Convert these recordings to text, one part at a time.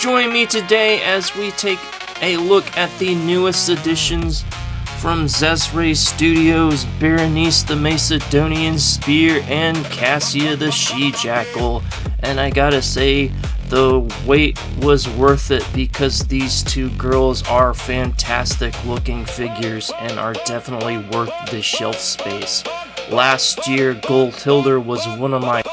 Join me today as we take a look at the newest additions from Xesray Studios, Berenice the Macedonian Spear and Cassia the She-Jackal. And I gotta say, the wait was worth it because these two girls are fantastic looking figures and are definitely worth the shelf space. Last year, Goldhilder was one of my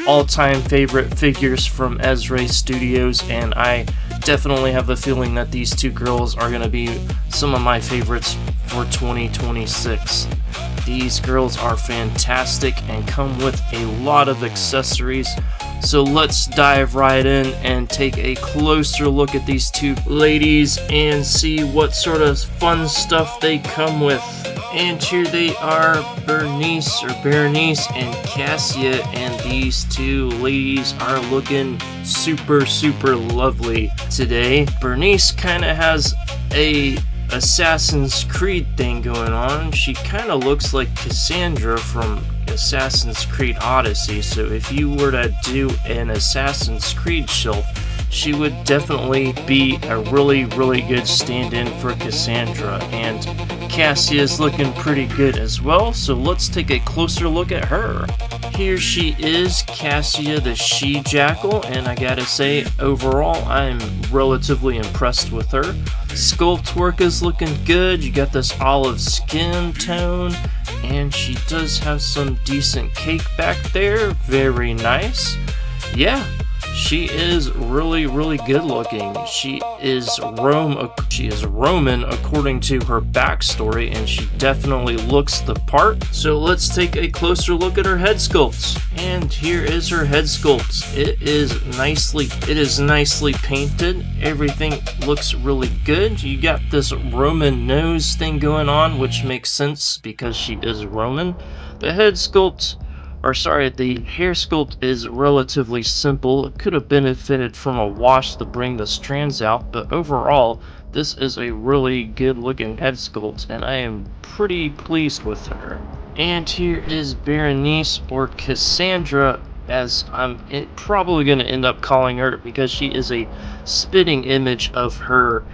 all-time favorite figures from Xesray Studios, and I definitely have the feeling that these two girls are going to be some of my favorites for 2026. These girls are fantastic and come with a lot of accessories. So let's dive right in and take a closer look at these two ladies and see what sort of fun stuff they come with. And here they are, Berenice and Cassia, and these two ladies are looking super lovely today. Berenice kind of has a Assassin's Creed thing going on. She kind of looks like Cassandra from Assassin's Creed Odyssey, so if you were to do an Assassin's Creed shelf, she would definitely be a really good stand-in for Cassandra. And Cassia is looking pretty good as well, so let's take a closer look at her. Here she is, Cassia the She-Jackal, and I gotta say, overall, I'm relatively impressed with her. Sculpt work is looking good. You got this olive skin tone, and she does have some decent cake back there. Very nice. Yeah, she is really good looking. She is Roman according to her backstory, and she definitely looks the part. So let's take a closer look at her head sculpts. And here is her head sculpt. It is nicely painted. Everything looks really good. You got this Roman nose thing going on, which makes sense because she is Roman. The hair sculpt is relatively simple. It could have benefited from a wash to bring the strands out, but overall, this is a really good looking head sculpt, and I am pretty pleased with her. And here is Berenice, or Cassandra, as I'm probably going to end up calling her, because she is a spitting image of her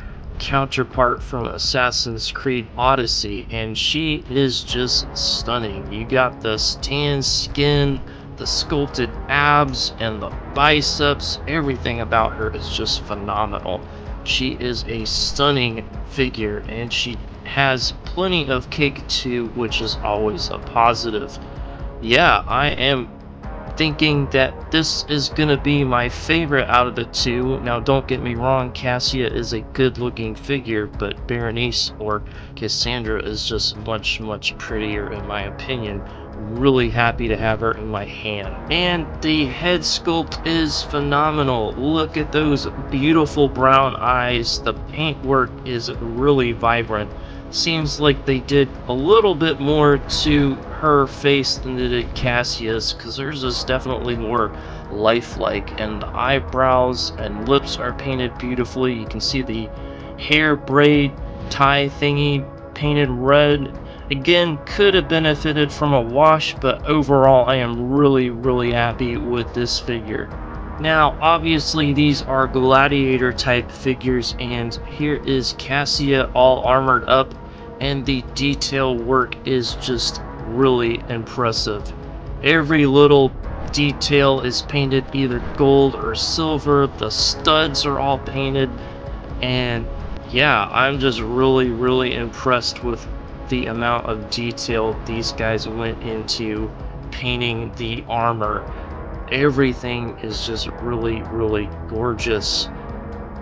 counterpart from Assassin's Creed Odyssey, and she is just stunning. You got the tan skin, the sculpted abs, and the biceps. Everything about her is just phenomenal. She is a stunning figure, and she has plenty of cake too, which is always a positive. Yeah, I am thinking that this is gonna be my favorite out of the two. Now don't get me wrong, Cassia is a good looking figure, but Berenice or Cassandra is just much prettier in my opinion. Really happy to have her in my hand. And the head sculpt is phenomenal. Look at those beautiful brown eyes. The paintwork is really vibrant. Seems like they did a little bit more to her face than they did Cassia's, because hers is definitely more lifelike, and the eyebrows and lips are painted beautifully. You can see the hair braid tie thingy painted red. Again, could have benefited from a wash, but overall I am really happy with this figure. Now, obviously these are gladiator type figures, and here is Cassia all armored up, and the detail work is just really impressive. Every little detail is painted either gold or silver. The studs are all painted, and yeah, I'm just really impressed with the amount of detail these guys went into painting the armor. Everything is just really gorgeous.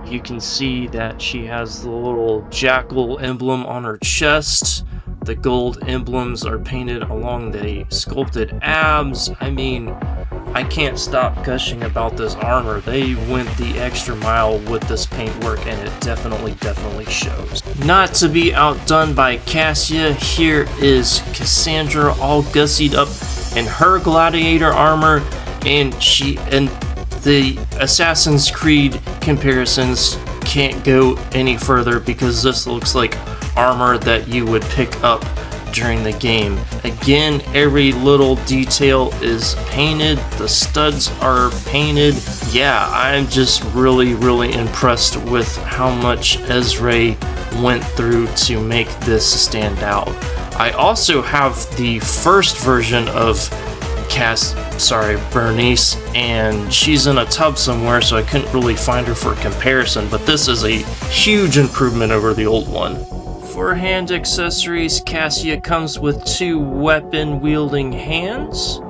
You can see that she has the little jackal emblem on her chest. The gold emblems are painted along the sculpted abs. I mean, I can't stop gushing about this armor. They went the extra mile with this paintwork, and it definitely shows. Not to be outdone by Cassia, here is Cassandra all gussied up in her gladiator armor, and the Assassin's Creed comparisons can't go any further because this looks like armor that you would pick up during the game. Again, every little detail is painted, the studs are painted. Yeah, I'm just really impressed with how much Xesray went through to make this stand out. I also have the first version of Bernice, and she's in a tub somewhere, so I couldn't really find her for comparison, but this is a huge improvement over the old one. For hand accessories, Cassia comes with 2 weapon-wielding hands.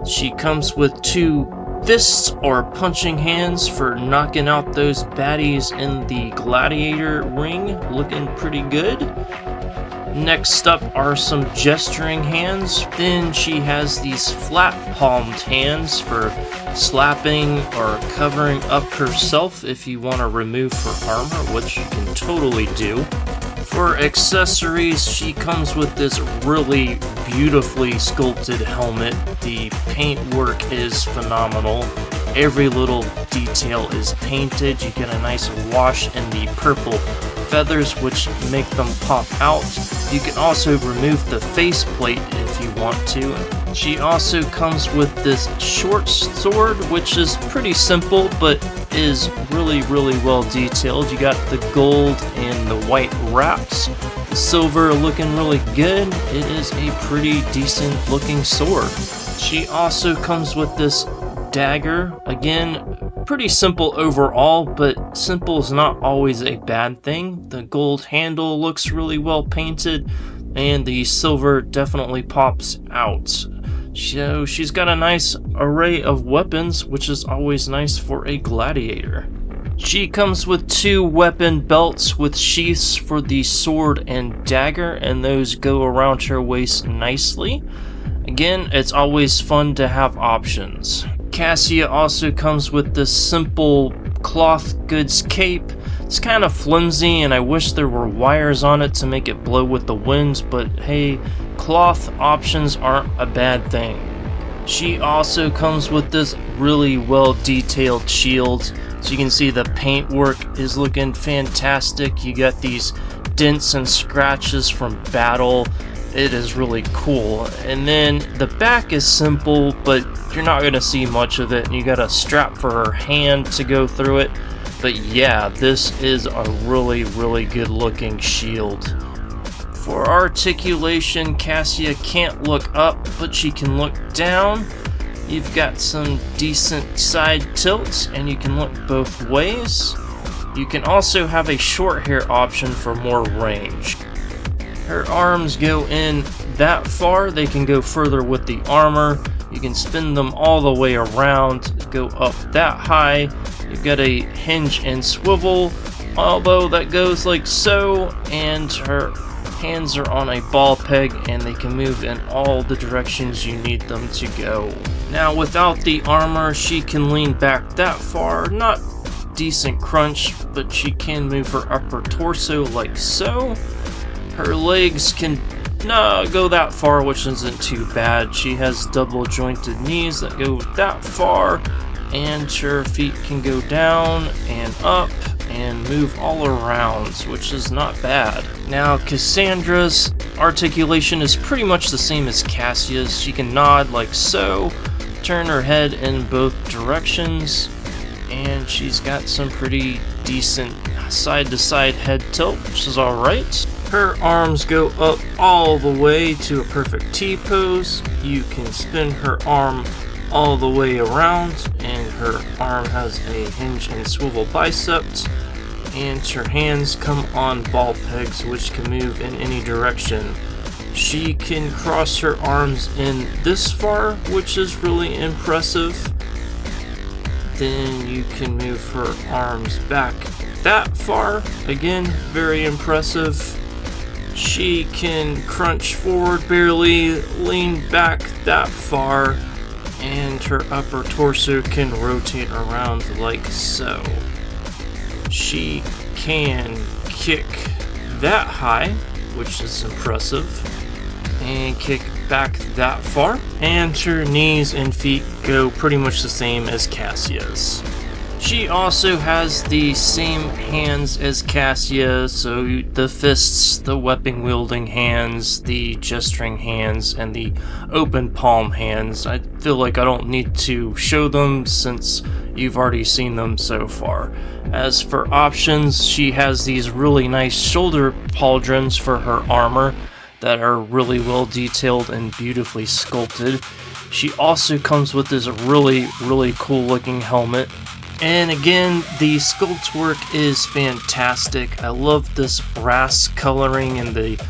She comes with 2 fists or punching hands for knocking out those baddies in the gladiator ring, looking pretty good. Next up are some gesturing hands. Then she has these flat palmed hands for slapping or covering up herself if you want to remove her armor, which you can totally do. For accessories, she comes with this really beautifully sculpted helmet. The paintwork is phenomenal. Every little detail is painted. You get a nice wash in the purple feathers, which make them pop out. You can also remove the faceplate if you want to. She also comes with this short sword, which is pretty simple, but is really well detailed. You got the gold and the white wraps. The silver looking really good. It is a pretty decent looking sword. She also comes with this dagger. Again, pretty simple overall, but simple is not always a bad thing. The gold handle looks really well painted, and the silver definitely pops out. So she's got a nice array of weapons, which is always nice for a gladiator. She comes with 2 weapon belts with sheaths for the sword and dagger, and those go around her waist nicely. Again, it's always fun to have options. Cassia also comes with this simple cloth goods cape. It's kind of flimsy, and I wish there were wires on it to make it blow with the winds, but hey, cloth options aren't a bad thing. She also comes with this really well detailed shield. So you can see the paintwork is looking fantastic. You got these dents and scratches from battle. It is really cool. And then the back is simple, but you're not going to see much of it. And you got a strap for her hand to go through it. But yeah, this is a really good looking shield. For articulation, Cassia can't look up, but she can look down. You've got some decent side tilts, and you can look both ways. You can also have a short hair option for more range. Her arms go in that far. They can go further with the armor. You can spin them all the way around, go up that high. You've got a hinge and swivel elbow that goes like so, and her hands are on a ball peg, and they can move in all the directions you need them to go. Now, without the armor, she can lean back that far. Not decent crunch, but she can move her upper torso like so. Her legs can go that far, which isn't too bad. She has double jointed knees that go that far, and her feet can go down and up and move all around, which is not bad. Now, Cassandra's articulation is pretty much the same as Cassia's. She can nod like so, turn her head in both directions, and she's got some pretty decent side-to-side head tilt, which is alright. Her arms go up all the way to a perfect T-pose. You can spin her arm all the way around, and her arm has a hinge and swivel biceps, and her hands come on ball pegs, which can move in any direction. She can cross her arms in this far, which is really impressive. Then you can move her arms back that far, again, very impressive. She can crunch forward barely, lean back that far, and her upper torso can rotate around like so. She can kick that high, which is impressive, and kick back that far, and her knees and feet go pretty much the same as Cassia's. She also has the same hands as Cassia, so the fists, the weapon wielding hands, the gesturing hands, and the open palm hands. I feel like I don't need to show them since you've already seen them so far. As for options, she has these really nice shoulder pauldrons for her armor that are really well detailed and beautifully sculpted. She also comes with this really cool looking helmet. And again, the sculpt work is fantastic. I love this brass coloring and the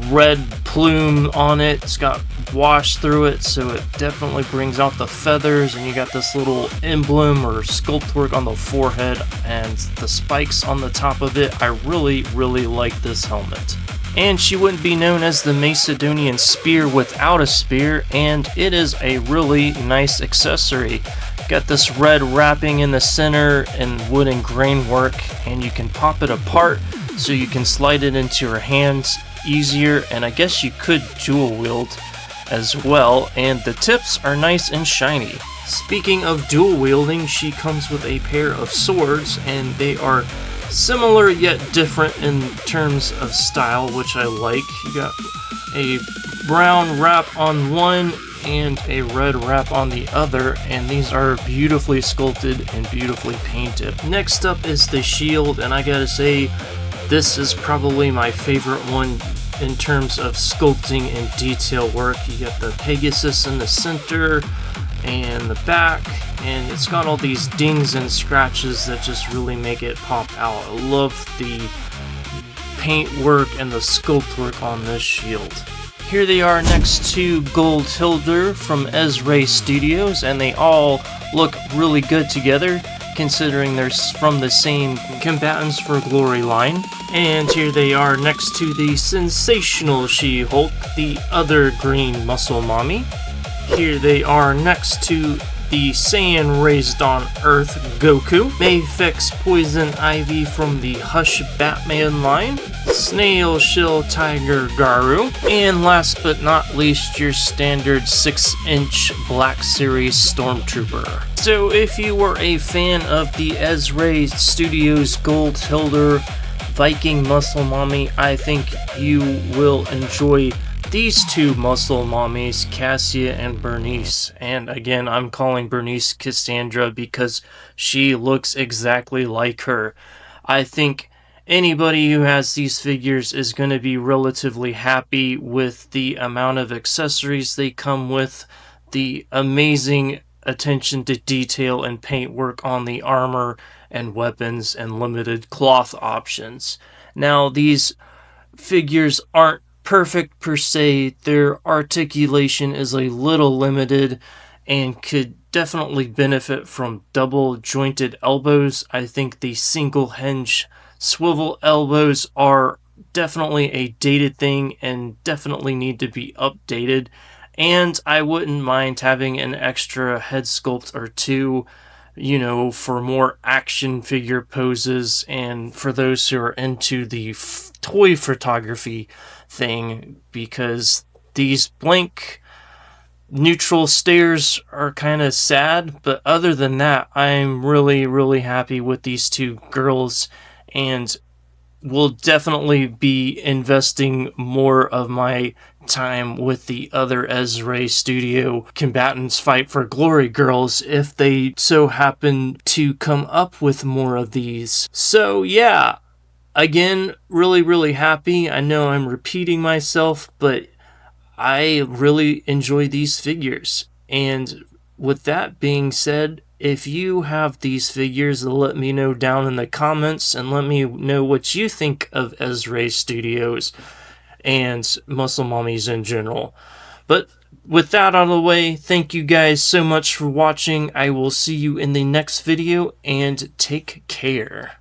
red plume on it. It's got wash through it, so it definitely brings out the feathers, and you got this little emblem or sculpt work on the forehead and the spikes on the top of it. I really like this helmet. And she wouldn't be known as the Macedonian spear without a spear, and it is a really nice accessory. Got this red wrapping in the center and wooden grain work, and you can pop it apart so you can slide it into your hands easier, and I guess you could dual wield as well, and the tips are nice and shiny. Speaking of dual wielding, she comes with a pair of swords, and they are similar yet different in terms of style, which I like. You got a brown wrap on one and a red wrap on the other, and these are beautifully sculpted and beautifully painted. Next up is the shield, and I gotta say, this is probably my favorite one in terms of sculpting and detail work. You got the Pegasus in the center and the back, and it's got all these dings and scratches that just really make it pop out. I love the paint work and the sculpt work on this shield. Here they are next to Gold Hilder from Xesray Studios, and they all look really good together considering they're from the same Combatants for Glory line. And here they are next to the sensational She-Hulk, the other green muscle mommy. Here they are next to the Saiyan raised on Earth Goku, Mayfix Poison Ivy from the Hush Batman line, Snail Shell Tiger Garu, and last but not least, your standard 6-inch Black Series Stormtrooper. So if you were a fan of the Xesray Studios Gold Hilder Viking Muscle Mommy, I think you will enjoy these two muscle mommies, Cassia and Bernice. And again, I'm calling Bernice Cassandra because she looks exactly like her. I think anybody who has these figures is going to be relatively happy with the amount of accessories they come with, the amazing attention to detail and paint work on the armor and weapons, and limited cloth options. Now, these figures aren't perfect per se. Their articulation is a little limited and could definitely benefit from double jointed elbows. I think the single hinge swivel elbows are definitely a dated thing and definitely need to be updated, and I wouldn't mind having an extra head sculpt or two, you know, for more action figure poses and for those who are into the toy photography thing, because these blank neutral stares are kind of sad. But other than that, I'm really happy with these two girls, and will definitely be investing more of my time with the other Xesray Studio Combatants Fight for Glory girls if they so happen to come up with more of these. So yeah, again, really happy. I know I'm repeating myself, but I really enjoy these figures. And with that being said, if you have these figures, let me know down in the comments and let me know what you think of Xesray Studios and Muscle Mommies in general. But with that out of the way, thank you guys so much for watching. I will see you in the next video, and take care.